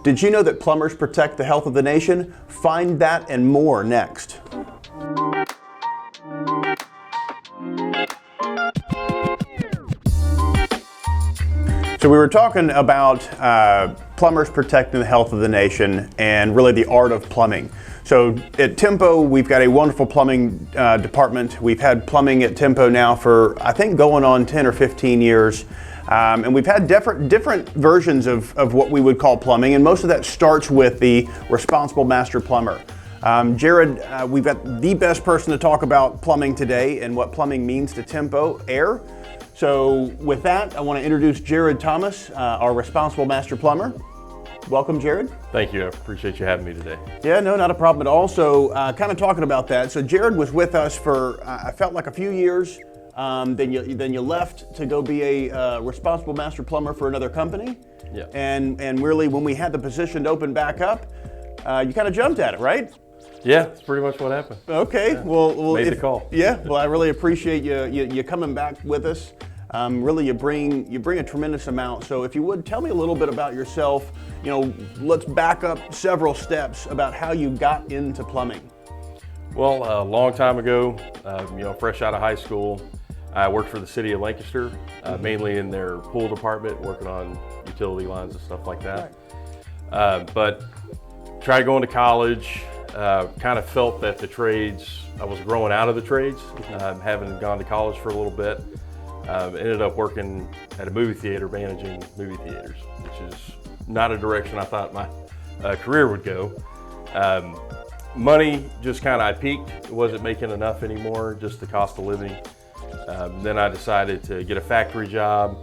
Did you know that plumbers protect the health of the nation? Find that and more next. So we were talking about plumbers protecting the health of the nation and really the art of plumbing. So at Tempo, we've got a wonderful plumbing department. We've had plumbing at Tempo now for, I think, going on 10 or 15 years. And we've had different versions of what we would call plumbing, and most of that starts with the responsible master plumber. Jarrod, we've got the best person to talk about plumbing today and what plumbing means to Tempo Air. So with that, I want to introduce Jarrod Thomas, our responsible master plumber. Welcome, Jarrod. Thank you. I appreciate you having me today. Yeah, no, not a problem at all. So kind of talking about that. So Jarrod was with us for, I felt like a few years. Then you left to go be a responsible master plumber for another company. Yeah. And really, when we had the position to open back up, you kind of jumped at it, right? Yeah, that's pretty much what happened. Okay. Yeah. Well, made the call. Yeah. Well, I really appreciate you coming back with us. Really, you bring a tremendous amount. So if you would, tell me a little bit about yourself. Let's back up several steps about how you got into plumbing. Well, a long time ago, fresh out of high school, I worked for the city of Lancaster, mainly in their pool department, working on utility lines and stuff like that. Right. But tried going to college, kind of felt that the trades, I was growing out of the trades, having gone to college for a little bit. Ended up working at a movie theater, managing movie theaters, which is not a direction I thought my career would go. Money just kind of, I peaked. It wasn't making enough anymore, just the cost of living. Then I decided to get a factory job,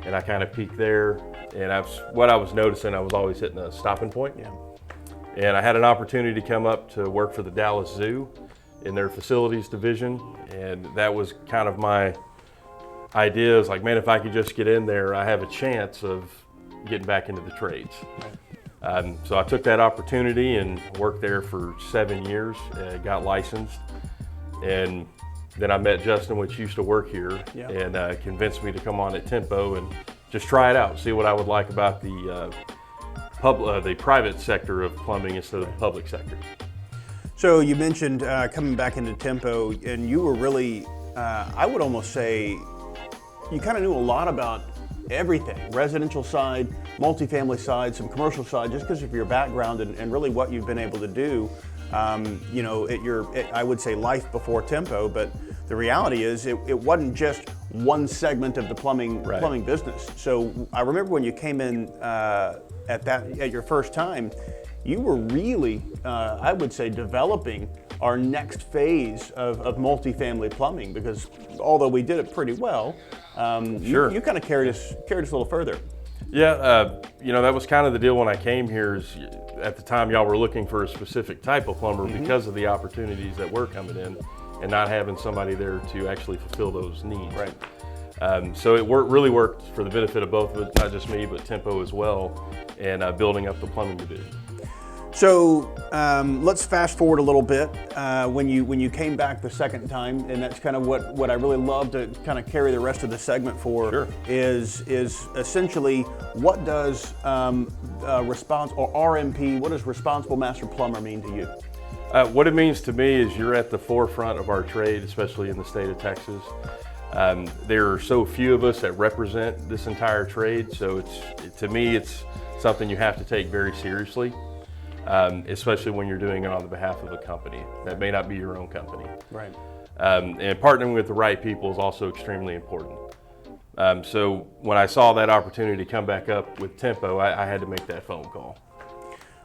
and I kind of peaked there. And what I was noticing, I was always hitting a stopping point. Yeah. And I had an opportunity to come up to work for the Dallas Zoo in their facilities division, and that was kind of my idea. Is like, man, if I could just get in there, I have a chance of getting back into the trades. Right. So I took that opportunity and worked there for 7 years, got licensed, and then I met Justin, which used to work here, yeah, and convinced me to come on at Tempo and just try it out, see what I would like about the private sector of plumbing instead of the public sector. So you mentioned coming back into Tempo, and you were really, I would almost say, you kind of knew a lot about everything, residential side, multifamily side, some commercial side, just because of your background and really what you've been able to do, I would say life before Tempo, but the reality is it wasn't just one segment of the plumbing business. So I remember when you came in at your first time, you were really, I would say, developing our next phase of multifamily plumbing, because although we did it pretty well, sure, you kind of carried us a little further. Yeah, that was kind of the deal when I came here. Is at the time y'all were looking for a specific type of plumber, mm-hmm, because of the opportunities that were coming in and not having somebody there to actually fulfill those needs. Right. So it really worked for the benefit of both of us, not just me, but Tempo as well, and building up the plumbing division. So let's fast forward a little bit. When you came back the second time, and that's kind of what I really love to kind of carry the rest of the segment for, sure, is essentially what does RMP, what does responsible master plumber mean to you? What it means to me is you're at the forefront of our trade, especially in the state of Texas. There are so few of us that represent this entire trade, so to me it's something you have to take very seriously. Especially when you're doing it on the behalf of a company that may not be your own company. Right. And partnering with the right people is also extremely important. So when I saw that opportunity to come back up with Tempo, I had to make that phone call.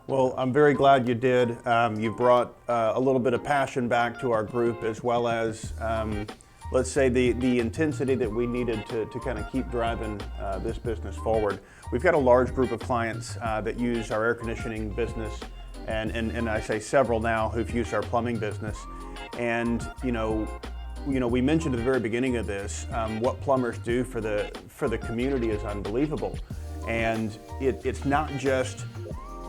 Well, I'm very glad you did. You brought a little bit of passion back to our group, as well as, let's say, the intensity that we needed to kind of keep driving this business forward. We've got a large group of clients that use our air conditioning business, and I say several now who've used our plumbing business. And we mentioned at the very beginning of this, what plumbers do for the community is unbelievable. And it's not just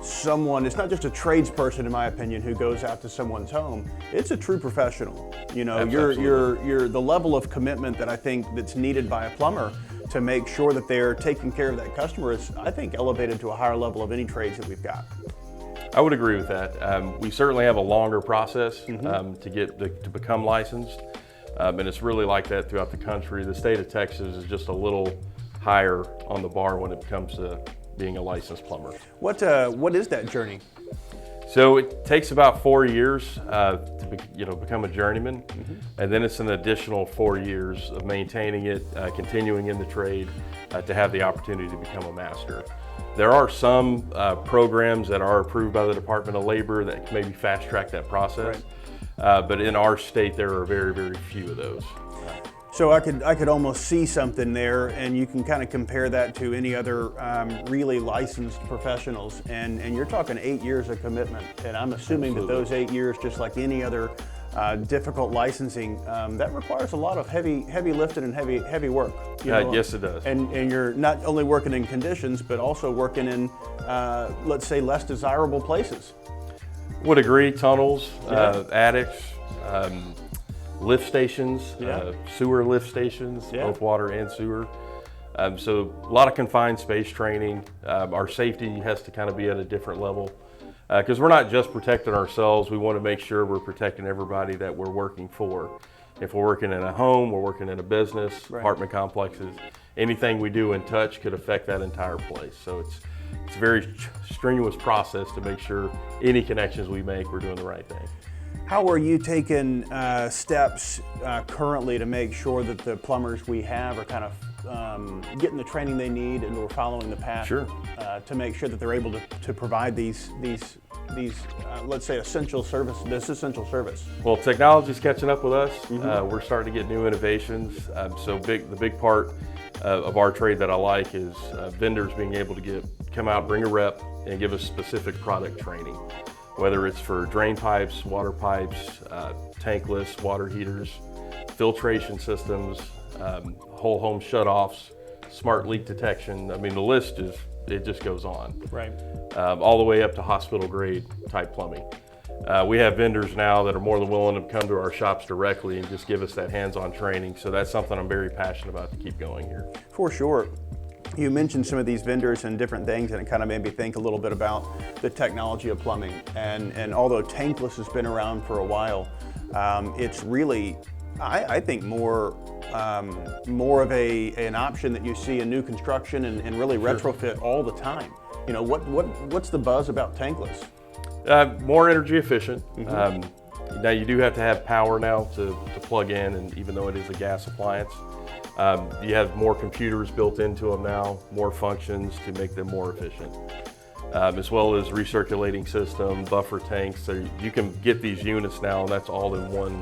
it's not just a tradesperson, in my opinion, who goes out to someone's home. It's a true professional. You're the level of commitment that I think that's needed by a plumber to make sure that they're taking care of that customer is, I think, elevated to a higher level of any trades that we've got. I would agree with that. We certainly have a longer process to become licensed, and it's really like that throughout the country. The state of Texas is just a little higher on the bar when it comes to being a licensed plumber. What is that journey? So it takes about 4 years to become a journeyman, and then it's an additional 4 years of maintaining it, continuing in the trade to have the opportunity to become a master. There are some programs that are approved by the Department of Labor that can maybe fast track that process, but in our state there are very, very few of those. So I could almost see something there, and you can kind of compare that to any other really licensed professionals, and you're talking 8 years of commitment, and I'm assuming that those 8 years, just like any other difficult licensing, that requires a lot of heavy lifting and heavy work. Yes, it does. And you're not only working in conditions, but also working in, let's say, less desirable places. Would agree. Tunnels, attics, lift stations, sewer lift stations, both water and sewer. So a lot of confined space training. Our safety has to kind of be at a different level because we're not just protecting ourselves. We want to make sure we're protecting everybody that we're working for. If we're working in a home, we're working in a business, apartment complexes, anything we do in touch could affect that entire place. So it's a very strenuous process to make sure any connections we make, we're doing the right thing. How are you taking steps currently to make sure that the plumbers we have are kind of getting the training they need and we're following the path to make sure that they're able to provide these let's say essential service, this essential service? Well, technology's catching up with us. We're starting to get new innovations. The big part of our trade that I like is vendors being able to come out, bring a rep, and give us specific product training. Whether it's for drain pipes, water pipes, tankless water heaters, filtration systems, whole home shutoffs, smart leak detection. I mean, the list it just goes on. Right. All the way up to hospital grade type plumbing. We have vendors now that are more than willing to come to our shops directly and just give us that hands-on training. So that's something I'm very passionate about to keep going here. For sure. You mentioned some of these vendors and different things, and it kind of made me think a little bit about the technology of plumbing. And although tankless has been around for a while, it's really, I think, more of an option that you see in new construction and really retrofit all the time. You know, what's the buzz about tankless? More energy efficient. Now you do have to have power now to plug in, and even though it is a gas appliance, you have more computers built into them now, more functions to make them more efficient, as well as recirculating system, buffer tanks. So you can get these units now, and that's all in one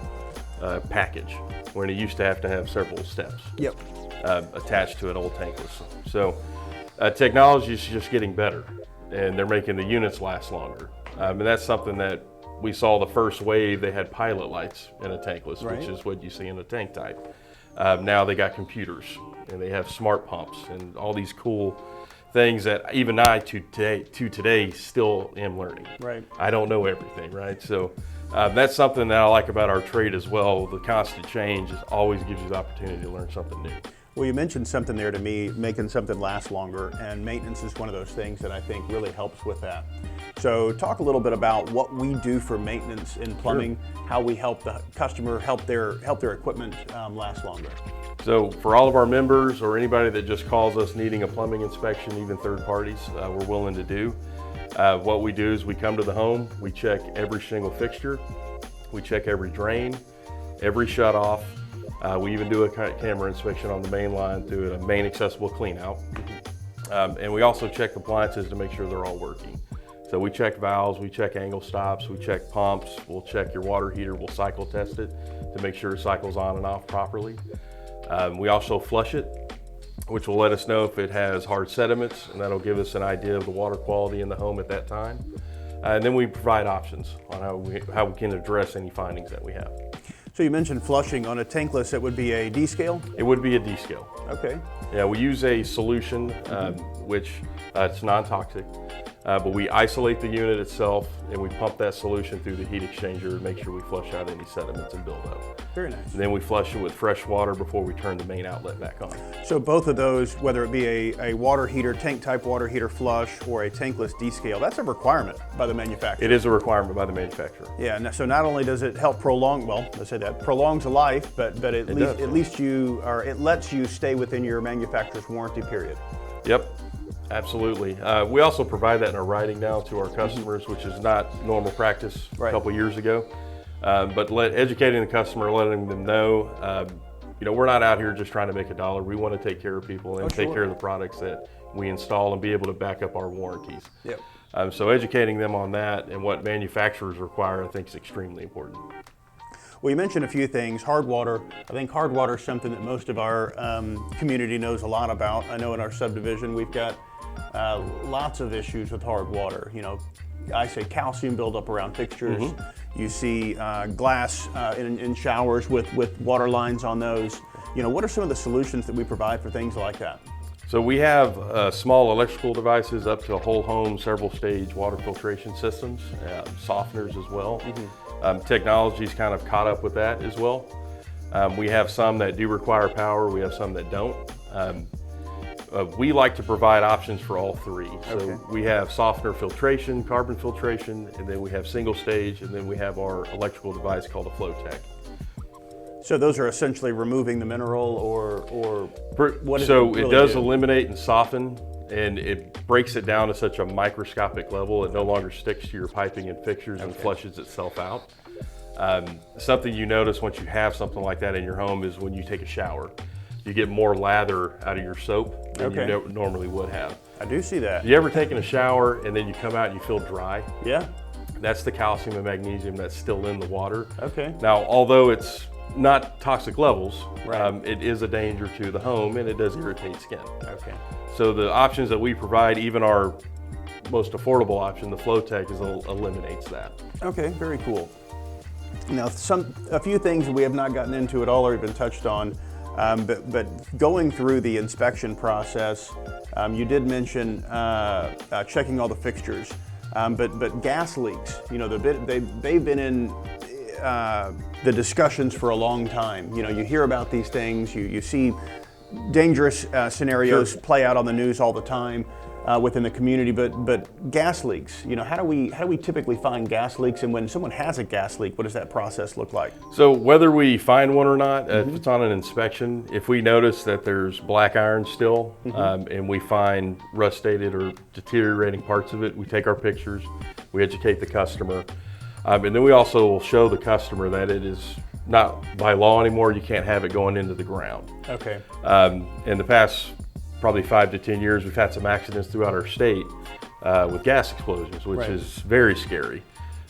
package, when it used to have several steps attached to an old tankless. So technology is just getting better, and they're making the units last longer. And that's something that we saw the first wave. They had pilot lights in a tankless, which is what you see in a tank type. Now they got computers, and they have smart pumps and all these cool things that even I to today still am learning. Right. I don't know everything, right? So that's something that I like about our trade as well. The constant change always gives you the opportunity to learn something new. Well, you mentioned something there to me, making something last longer, and maintenance is one of those things that I think really helps with that. So talk a little bit about what we do for maintenance in plumbing, how we help the customer help their equipment last longer. So for all of our members or anybody that just calls us needing a plumbing inspection, even third parties, we're willing to do. What we do is we come to the home, we check every single fixture, we check every drain, every shutoff. We even do a camera inspection on the main line through a main accessible clean out. And we also check appliances to make sure they're all working. So we check valves, we check angle stops, we check pumps, we'll check your water heater, we'll cycle test it to make sure it cycles on and off properly. We also flush it, which will let us know if it has hard sediments, and that'll give us an idea of the water quality in the home at that time. And then we provide options on how we can address any findings that we have. So you mentioned flushing. On a tankless, it would be a D-scale? It would be a D-scale. Okay. Yeah, we use a solution which it's non-toxic. But we isolate the unit itself and we pump that solution through the heat exchanger and make sure we flush out any sediments and buildup. Very nice. And then we flush it with fresh water before we turn the main outlet back on. So both of those, whether it be a water heater, tank type water heater flush, or a tankless descale, that's a requirement by the manufacturer. It is a requirement by the manufacturer. Yeah, so not only does it help prolong, well, let's say that, prolongs a life, but it lets you stay within your manufacturer's warranty period. Yep. Absolutely. We also provide that in our writing now to our customers, which is not normal practice a couple years ago. But educating the customer, letting them know, we're not out here just trying to make a dollar. We want to take care of people and take care of the products that we install and be able to back up our warranties. Yep. So educating them on that and what manufacturers require, I think, is extremely important. Well, you mentioned a few things. Hard water. I think hard water is something that most of our community knows a lot about. I know in our subdivision we've got lots of issues with hard water. I say calcium buildup around fixtures. You see glass in showers with water lines on those. What are some of the solutions that we provide for things like that? So we have small electrical devices up to a whole home, several stage water filtration systems, softeners as well. Technology's kind of caught up with that as well. We have some that do require power, we have some that don't. We like to provide options for all three. So we have softener filtration, carbon filtration, and then we have single stage, and then we have our electrical device called a Flow-Tech. So those are essentially removing the mineral or what is so it really it does do? eliminate and soften, and it breaks it down to such a microscopic level it no longer sticks to your piping and fixtures and flushes itself out. Something you notice once you have something like that in your home is when you take a shower. You get more lather out of your soap than you normally would have. I do see that. You ever taken a shower and then you come out and you feel dry? Yeah. That's the calcium and magnesium that's still in the water. Okay. Now, although it's not toxic levels, Right. It is a danger to the home and it does irritate skin. Okay. So the options that we provide, even our most affordable option, the Flow-Tech, eliminates that. Okay, very cool. Now, a few things that we have not gotten into at all or even touched on, but going through the inspection process, you did mention checking all the fixtures, but gas leaks. They've been in the discussions for a long time. You hear about these things. You see dangerous scenarios play out on the news all the time within the community. But gas leaks. How do we typically find gas leaks? And when someone has a gas leak, what does that process look like? So whether we find one or not, if it's on an inspection, if we notice that there's black iron still, and we find rustated or deteriorating parts of it, we take our pictures, we educate the customer, and then we also will show the customer that it is not by law anymore. You can't have it going into the ground. Okay. In the past probably 5 to 10 years, we've had some accidents throughout our state with gas explosions, which is very scary.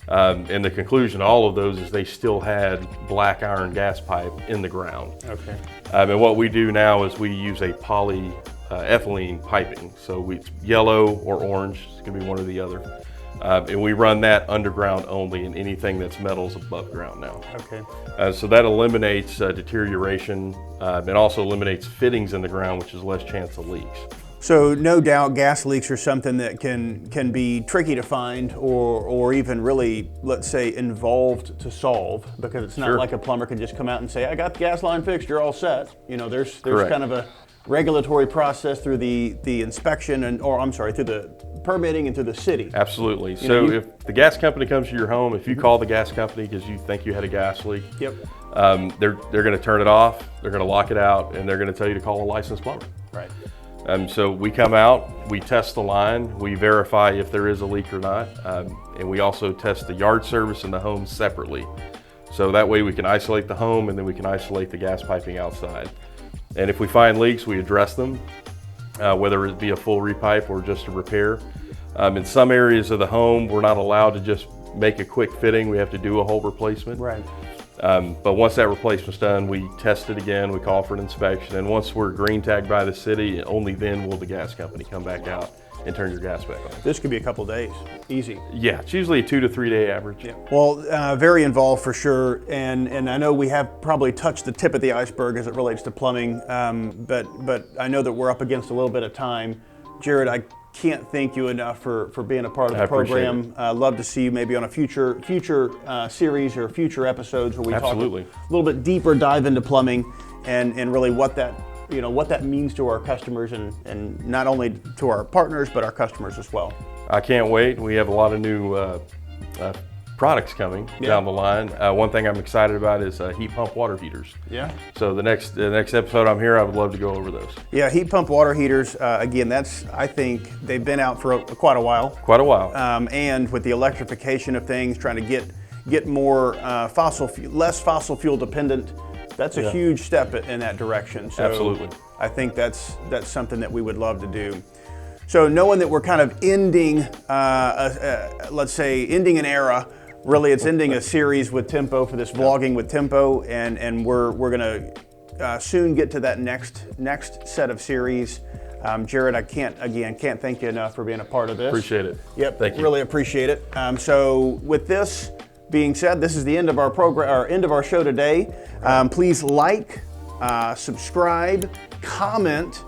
And the conclusion to all of those is they still had black iron gas pipe in the ground. Okay. And what we do now is we use a polyethylene piping. So it's yellow or orange, it's gonna be one or the other. And we run that underground only, and anything that's metal is above ground now. Okay. So that eliminates deterioration and also eliminates fittings in the ground, which is less chance of leaks. So no doubt gas leaks are something that can be tricky to find or even really, let's say, involved to solve, because it's not like a plumber can just come out and say, I got the gas line fixed, you're all set. There's kind of a regulatory process through the inspection through the permitting and through the city. Absolutely. So if the gas company comes to your home, if you call the gas company because you think you had a gas leak, they're going to turn it off, they're going to lock it out, and they're going to tell you to call a licensed plumber. Right. So we come out, we test the line, we verify if there is a leak or not, and we also test the yard service and the home separately. So that way we can isolate the home and then we can isolate the gas piping outside. And if we find leaks, we address them, whether it be a full repipe or just a repair. In some areas of the home, we're not allowed to just make a quick fitting. We have to do a whole replacement. Right. But once that replacement's done, we test it again, we call for an inspection, and once we're green tagged by the city, only then will the gas company come back out and turn your gas back on. This could be a couple days, easy. Yeah, it's usually a 2 to 3 day average. Yeah. Well, very involved for sure, and I know we have probably touched the tip of the iceberg as it relates to plumbing, but I know that we're up against a little bit of time. Jarrod, I can't thank you enough for being a part of the I appreciate program. Love to see you maybe on a future series or future episodes where we Absolutely. talk a little bit deeper dive into plumbing and really what that means to our customers and not only to our partners but our customers as well. I can't wait. We have a lot of new products coming down the line. One thing I'm excited about is heat pump water heaters. Yeah. So the next episode I'm here, I would love to go over those. Yeah, heat pump water heaters. Again, I think they've been out for quite a while. Quite a while. And with the electrification of things, trying to get more less fossil fuel dependent. That's a huge step in that direction. So Absolutely. I think that's something that we would love to do. So knowing that we're kind of ending, let's say, ending an era. Really, it's ending a series with Tempo for this vlogging with Tempo, and we're gonna soon get to that next set of series. Jarrod, I can't thank you enough for being a part of this. Appreciate it. Yep, Thank you. Really appreciate it. So with this being said, this is the end of our program, or end of our show today. Please like, subscribe, comment,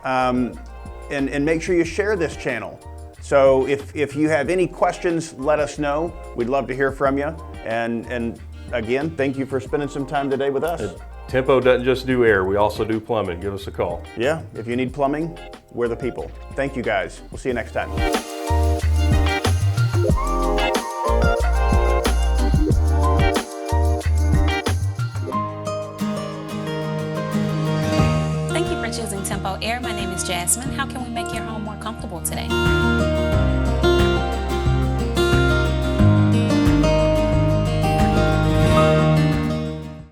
and make sure you share this channel. So if you have any questions, let us know. We'd love to hear from you. And again, thank you for spending some time today with us. Tempo doesn't just do air, we also do plumbing. Give us a call. Yeah, if you need plumbing, we're the people. Thank you guys. We'll see you next time. Thank you for choosing Tempo Air. My name is Jasmine. How can we make your home more comfortable today?